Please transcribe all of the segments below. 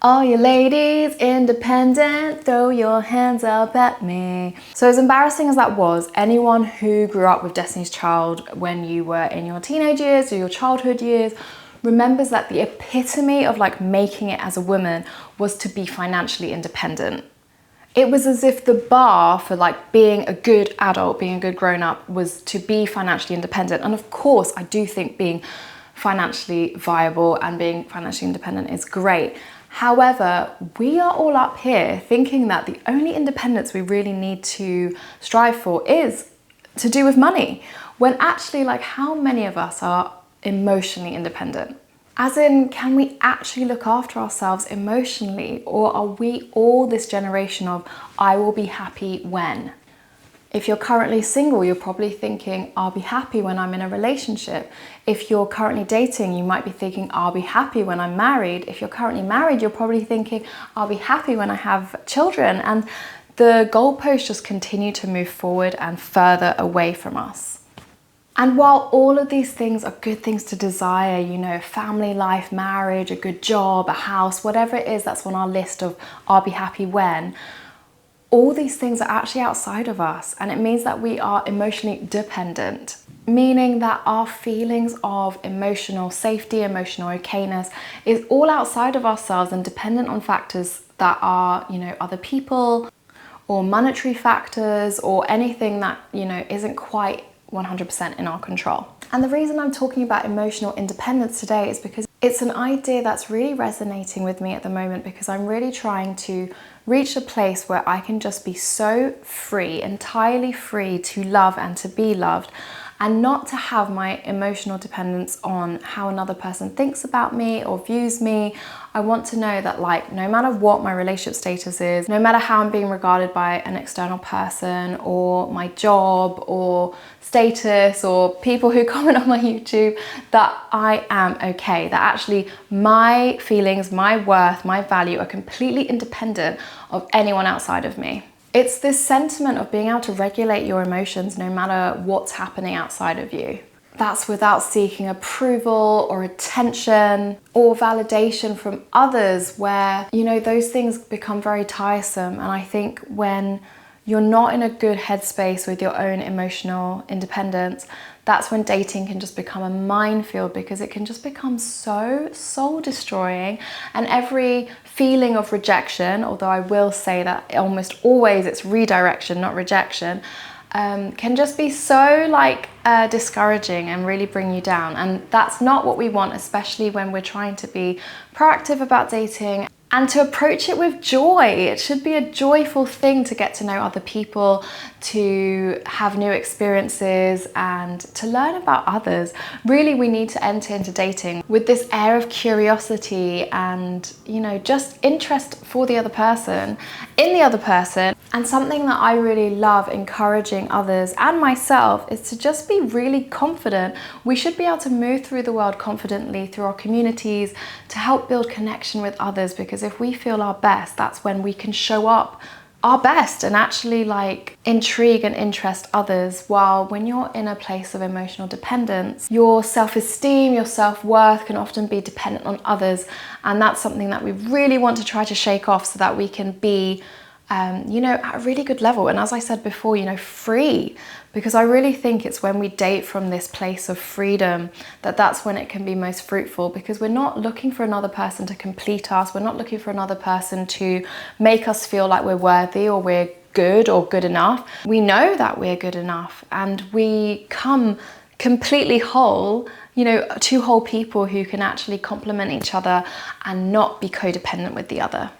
All you ladies, independent, throw your hands up at me. So as embarrassing as that was, anyone who grew up with Destiny's Child when you were in your teenage years or your childhood years remembers that the epitome of like making it as a woman was to be financially independent. It was as if the bar for like being a good adult, being a good grown-up was to be financially independent. And of course, I do think being financially viable and being financially independent is great. However, we are all up here thinking that the only independence we really need to strive for is to do with money, when actually, like, how many of us are emotionally independent? As in, can we actually look after ourselves emotionally, or are we all this generation of I will be happy when? If you're currently single, you're probably thinking, I'll be happy when I'm in a relationship. If you're currently dating, you might be thinking, I'll be happy when I'm married. If you're currently married, you're probably thinking, I'll be happy when I have children. And the goalposts just continue to move forward and further away from us. And while all of these things are good things to desire, you know, family life, marriage, a good job, a house, whatever it is that's on our list of I'll be happy when, all these things are actually outside of us, and it means that we are emotionally dependent, meaning that our feelings of emotional safety, emotional okayness is all outside of ourselves and dependent on factors that are, you know, other people or monetary factors or anything that, you know, isn't quite 100% in our control. And the reason I'm talking about emotional independence today is because it's an idea that's really resonating with me at the moment, because I'm really trying to reach a place where I can just be so free, entirely free to love and to be loved, and not to have my emotional dependence on how another person thinks about me or views me. I want to know that, like, no matter what my relationship status is, no matter how I'm being regarded by an external person or my job or status or people who comment on my YouTube, that I am okay, that actually my feelings, my worth, my value are completely independent of anyone outside of me. It's this sentiment of being able to regulate your emotions no matter what's happening outside of you. That's without seeking approval or attention or validation from others, where, you know, those things become very tiresome. And I think when you're not in a good headspace with your own emotional independence, that's when dating can just become a minefield, because it can just become so soul destroying. And every feeling of rejection, although I will say that almost always it's redirection, not rejection, can just be so like discouraging and really bring you down. And that's not what we want, especially when we're trying to be proactive about dating and to approach it with joy. It should be a joyful thing to get to know other people, to have new experiences and to learn about others. Really, we need to enter into dating with this air of curiosity and, you know, just interest for the other person, in the other person. And something that I really love encouraging others and myself is to just be really confident. We should be able to move through the world confidently through our communities to help build connection with others, because if we feel our best, that's when we can show up our best and actually like intrigue and interest others. While when you're in a place of emotional dependence, your self-esteem, your self-worth can often be dependent on others, and that's something that we really want to try to shake off so that we can be you know, at a really good level. And as I said before, you know, free, because I really think it's when we date from this place of freedom that that's when it can be most fruitful, because we're not looking for another person to complete us. We're not looking for another person to make us feel like we're worthy or we're good or good enough. We know that we're good enough, and we come completely whole, you know, two whole people who can actually complement each other and not be codependent with the other.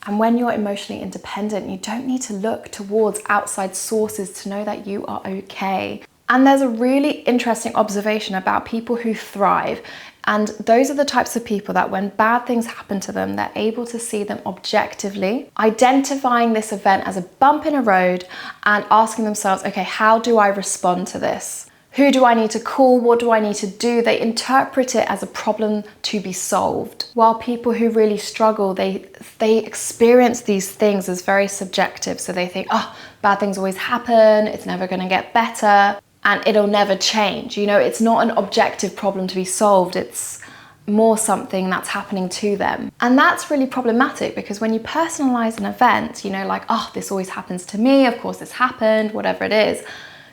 And when you're emotionally independent, you don't need to look towards outside sources to know that you are okay. And there's a really interesting observation about people who thrive. And those are the types of people that when bad things happen to them, they're able to see them objectively, identifying this event as a bump in a road and asking themselves, okay, how do I respond to this? Who do I need to call? What do I need to do? They interpret it as a problem to be solved. While people who really struggle, they experience these things as very subjective. So they think, oh, bad things always happen, it's never going to get better, and it'll never change. You know, it's not an objective problem to be solved. It's more something that's happening to them. And that's really problematic, because when you personalize an event, you know, like, oh, this always happens to me, of course this happened, whatever it is,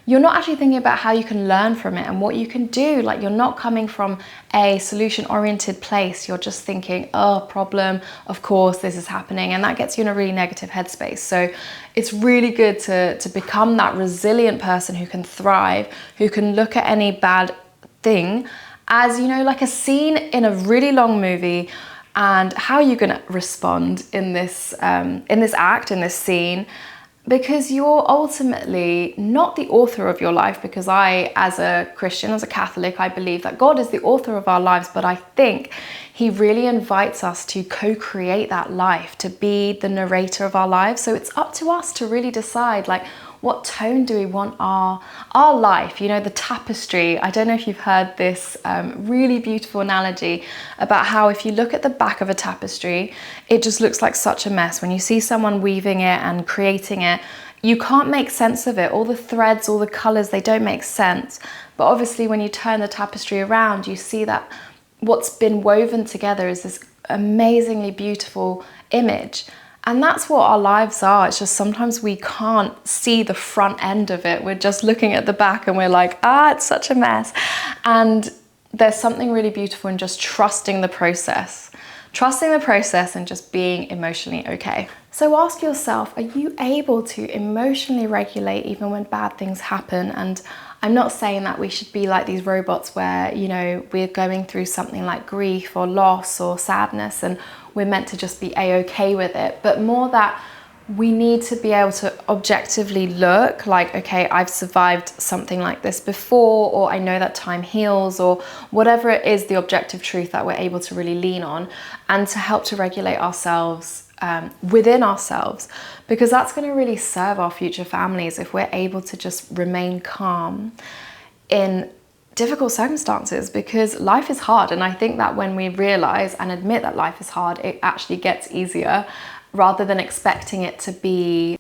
you're not actually thinking about how you can learn from it and what you can do. Like, you're not coming from a solution-oriented place. You're just thinking, oh, problem, of course this is happening. And that gets you in a really negative headspace. So it's really good to become that resilient person who can thrive, who can look at any bad thing as, you know, like a scene in a really long movie. And how are you going to respond in this act, in this scene? Because you're ultimately not the author of your life, because I, as a Christian, as a Catholic, I believe that God is the author of our lives, but I think he really invites us to co-create that life, to be the narrator of our lives. So it's up to us to really decide, like, what tone do we want our life? You know, the tapestry. I don't know if you've heard this really beautiful analogy about how if you look at the back of a tapestry, it just looks like such a mess. When you see someone weaving it and creating it, you can't make sense of it. All the threads, all the colors, they don't make sense. But obviously when you turn the tapestry around, you see that what's been woven together is this amazingly beautiful image. And that's what our lives are. It's just sometimes we can't see the front end of it. We're just looking at the back and we're like, it's such a mess. And there's something really beautiful in just trusting the process. Trusting the process and just being emotionally okay. So ask yourself, are you able to emotionally regulate even when bad things happen? And I'm not saying that we should be like these robots where, you know, we're going through something like grief or loss or sadness and we're meant to just be a-okay with it, but more that we need to be able to objectively look like, okay, I've survived something like this before, or I know that time heals, or whatever it is, the objective truth that we're able to really lean on, and to help to regulate ourselves within ourselves, because that's going to really serve our future families if we're able to just remain calm in difficult circumstances, because life is hard. And I think that when we realize and admit that life is hard, it actually gets easier, rather than expecting it to be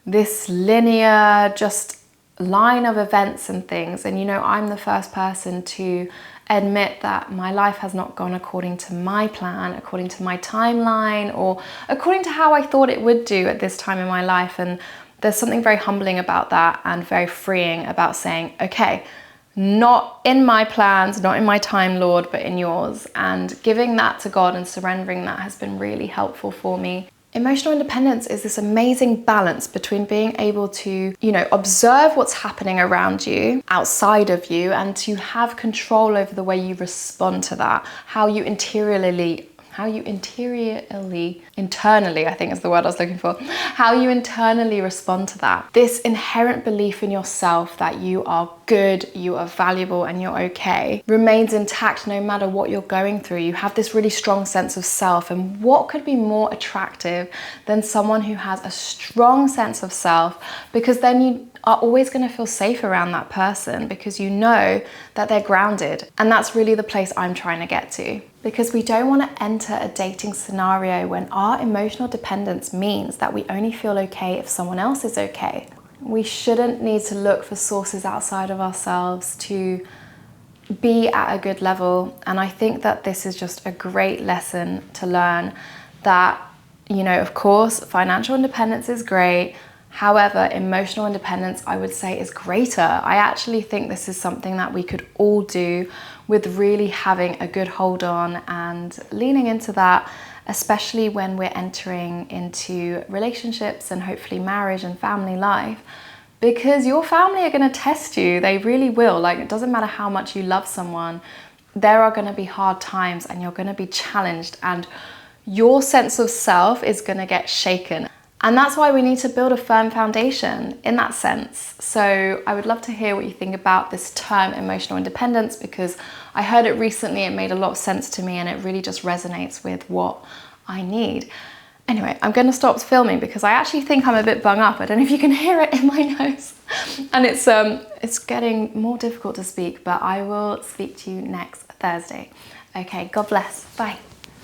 this linear just line of events and things. And you know, I'm the first person to admit that my life has not gone according to my plan, according to my timeline, or according to how I thought it would do at this time in my life. And there's something very humbling about that, and very freeing about saying, okay, not in my plans, not in my time, Lord, but in yours. And giving that to God and surrendering that has been really helpful for me. Emotional independence is this amazing balance between being able to, you know, observe what's happening around you, outside of you, and to have control over the way you respond to that, how you internally, I think is the word I was looking for, how you internally respond to that. This inherent belief in yourself that you are good, you are valuable, and you're okay remains intact no matter what you're going through. You have this really strong sense of self, and what could be more attractive than someone who has a strong sense of self, because then you are always going to feel safe around that person, because you know that they're grounded. And that's really the place I'm trying to get to, because we don't want to enter a dating scenario when our emotional dependence means that we only feel okay if someone else is okay. We shouldn't need to look for sources outside of ourselves to be at a good level. And I think that this is just a great lesson to learn, that, you know, of course, financial independence is great. However, emotional independence, I would say, is greater. I actually think this is something that we could all do with really having a good hold on and leaning into that, especially when we're entering into relationships and hopefully marriage and family life, because your family are going to test you. They really will. Like, it doesn't matter how much you love someone, there are going to be hard times and you're going to be challenged, and your sense of self is going to get shaken. And that's why we need to build a firm foundation in that sense. So I would love to hear what you think about this term emotional independence, because I heard it recently, it made a lot of sense to me, and it really just resonates with what I need. Anyway, I'm going to stop filming because I actually think I'm a bit bung up. I don't know if you can hear it in my nose. And it's getting more difficult to speak, but I will speak to you next Thursday. Okay, God bless. Bye.